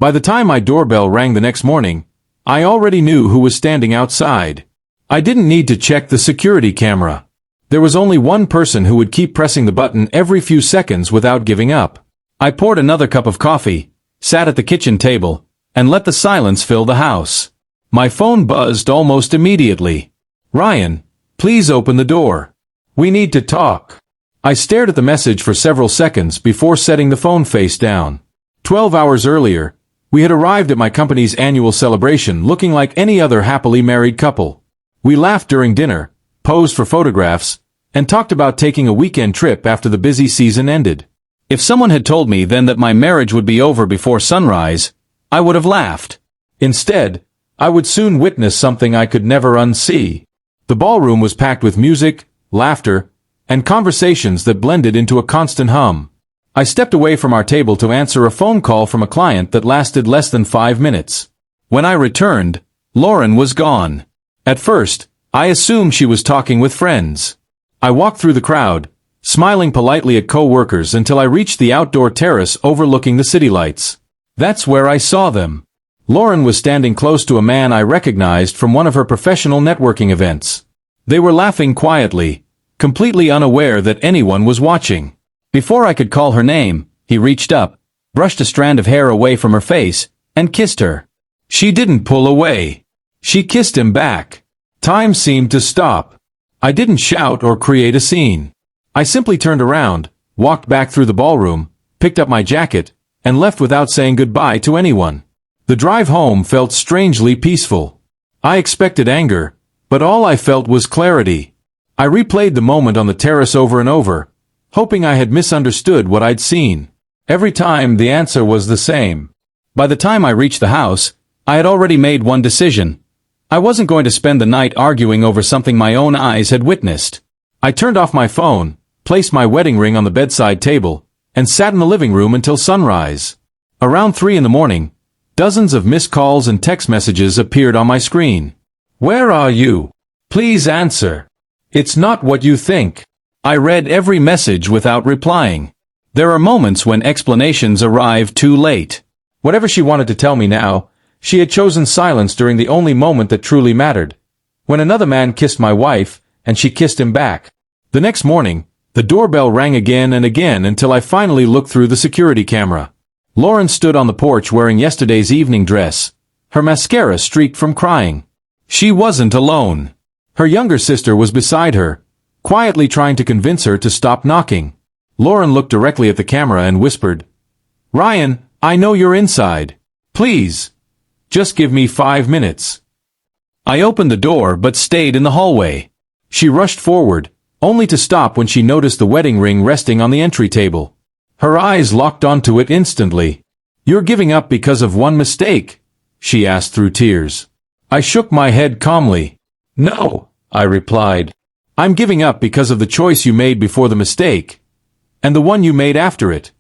By the time my doorbell rang the next morning, I already knew who was standing outside. I didn't need to check the security camera. There was only one person who would keep pressing the button every few seconds without giving up. I poured another cup of coffee, sat at the kitchen table, and let the silence fill the house. My phone buzzed almost immediately. "Ryan, please open the door. We need to talk." I stared at the message for several seconds before setting the phone face down. 12 hours earlier, we had arrived at my company's annual celebration looking like any other happily married couple. We laughed during dinner, posed for photographs, and talked about taking a weekend trip after the busy season ended. If someone had told me then that my marriage would be over before sunrise, I would have laughed. Instead, I would soon witness something I could never unsee. The ballroom was packed with music, laughter, and conversations that blended into a constant hum. I stepped away from our table to answer a phone call from a client that lasted less than 5 minutes. When I returned, Lauren was gone. At first, I assumed she was talking with friends. I walked through the crowd, smiling politely at co-workers until I reached the outdoor terrace overlooking the city lights. That's where I saw them. Lauren was standing close to a man I recognized from one of her professional networking events. They were laughing quietly, completely unaware that anyone was watching. Before I could call her name, he reached up, brushed a strand of hair away from her face, and kissed her. She didn't pull away. She kissed him back. Time seemed to stop. I didn't shout or create a scene. I simply turned around, walked back through the ballroom, picked up my jacket, and left without saying goodbye to anyone. The drive home felt strangely peaceful. I expected anger, but all I felt was clarity. I replayed the moment on the terrace over and over, hoping I had misunderstood what I'd seen. Every time the answer was the same. By the time I reached the house, I had already made one decision. I wasn't going to spend the night arguing over something my own eyes had witnessed. I turned off my phone, placed my wedding ring on the bedside table, and sat in the living room until sunrise. Around 3 in the morning, dozens of missed calls and text messages appeared on my screen. "Where are you? Please answer. It's not what you think." I read every message without replying. There are moments when explanations arrive too late. Whatever she wanted to tell me now, she had chosen silence during the only moment that truly mattered. When another man kissed my wife, and she kissed him back. The next morning, the doorbell rang again and again until I finally looked through the security camera. Lauren stood on the porch wearing yesterday's evening dress, her mascara streaked from crying. She wasn't alone. Her younger sister was beside her, quietly trying to convince her to stop knocking. Lauren looked directly at the camera and whispered, "Ryan, I know you're inside. Please, just give me 5 minutes." I opened the door but stayed in the hallway. She rushed forward, only to stop when she noticed the wedding ring resting on the entry table. Her eyes locked onto it instantly. "You're giving up because of one mistake?" she asked through tears. I shook my head calmly. "No," I replied. "I'm giving up because of the choice you made before the mistake, and the one you made after it."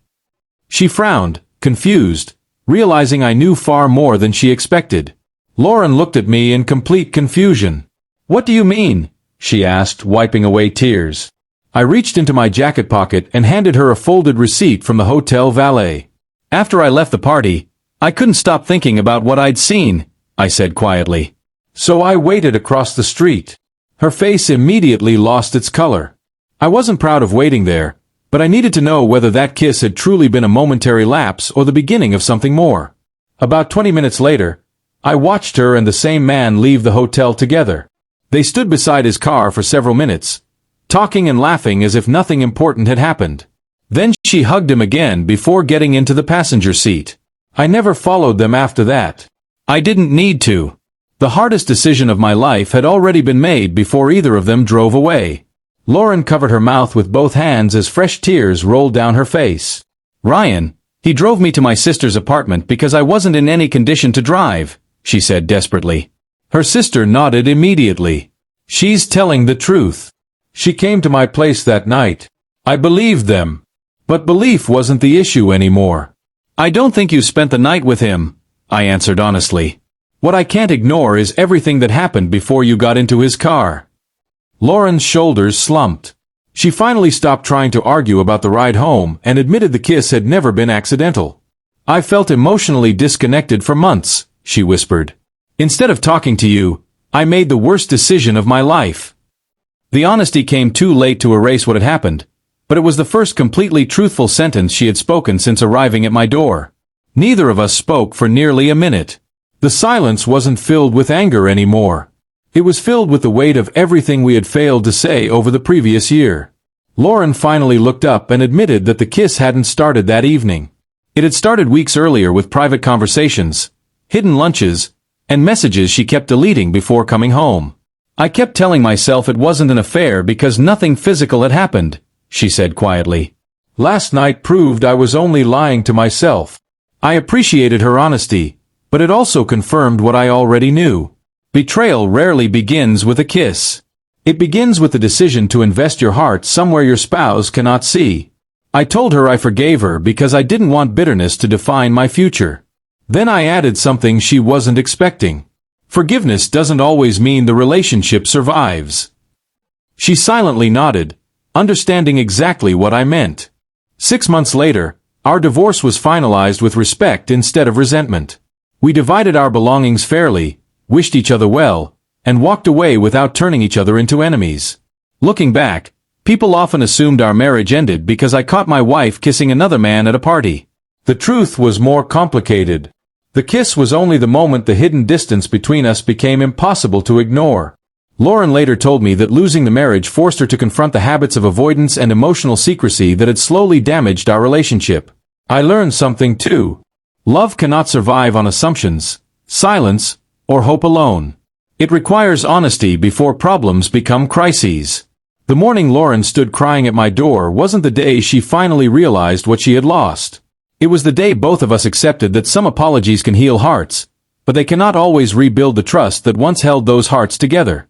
She frowned, confused, realizing I knew far more than she expected. Lauren looked at me in complete confusion. "What do you mean?" she asked, wiping away tears. I reached into my jacket pocket and handed her a folded receipt from the hotel valet. "After I left the party, I couldn't stop thinking about what I'd seen," I said quietly. "So I waited across the street." Her face immediately lost its color. I wasn't proud of waiting there, but I needed to know whether that kiss had truly been a momentary lapse or the beginning of something more. About 20 minutes later, I watched her and the same man leave the hotel together. They stood beside his car for several minutes, talking and laughing as if nothing important had happened. Then she hugged him again before getting into the passenger seat. I never followed them after that. I didn't need to. The hardest decision of my life had already been made before either of them drove away. Lauren covered her mouth with both hands as fresh tears rolled down her face. "Ryan, he drove me to my sister's apartment because I wasn't in any condition to drive," she said desperately. Her sister nodded immediately. "She's telling the truth. She came to my place that night. I believed them. But belief wasn't the issue anymore." "I don't think you spent the night with him," I answered honestly. "What I can't ignore is everything that happened before you got into his car." Lauren's shoulders slumped. She finally stopped trying to argue about the ride home and admitted the kiss had never been accidental. I felt emotionally disconnected for months, she whispered. Instead of talking to you, I made the worst decision of my life. The honesty came too late to erase what had happened, but it was the first completely truthful sentence she had spoken since arriving at my door. Neither of us spoke for nearly a minute. The silence wasn't filled with anger anymore. It was filled with the weight of everything we had failed to say over the previous year. Lauren finally looked up and admitted that the kiss hadn't started that evening. It had started weeks earlier with private conversations, hidden lunches, and messages she kept deleting before coming home. I kept telling myself it wasn't an affair because nothing physical had happened, she said quietly. Last night proved I was only lying to myself. I appreciated her honesty, but it also confirmed what I already knew. Betrayal rarely begins with a kiss. It begins with the decision to invest your heart somewhere your spouse cannot see. I told her I forgave her because I didn't want bitterness to define my future. Then I added something she wasn't expecting. Forgiveness doesn't always mean the relationship survives. She silently nodded, understanding exactly what I meant. 6 months later, our divorce was finalized with respect instead of resentment. We divided our belongings fairly, wished each other well, and walked away without turning each other into enemies. Looking back, people often assumed our marriage ended because I caught my wife kissing another man at a party. The truth was more complicated. The kiss was only the moment the hidden distance between us became impossible to ignore. Lauren later told me that losing the marriage forced her to confront the habits of avoidance and emotional secrecy that had slowly damaged our relationship. I learned something too. Love cannot survive on assumptions, silence, or hope alone. It requires honesty before problems become crises. The morning Lauren stood crying at my door wasn't the day she finally realized what she had lost. It was the day both of us accepted that some apologies can heal hearts, but they cannot always rebuild the trust that once held those hearts together.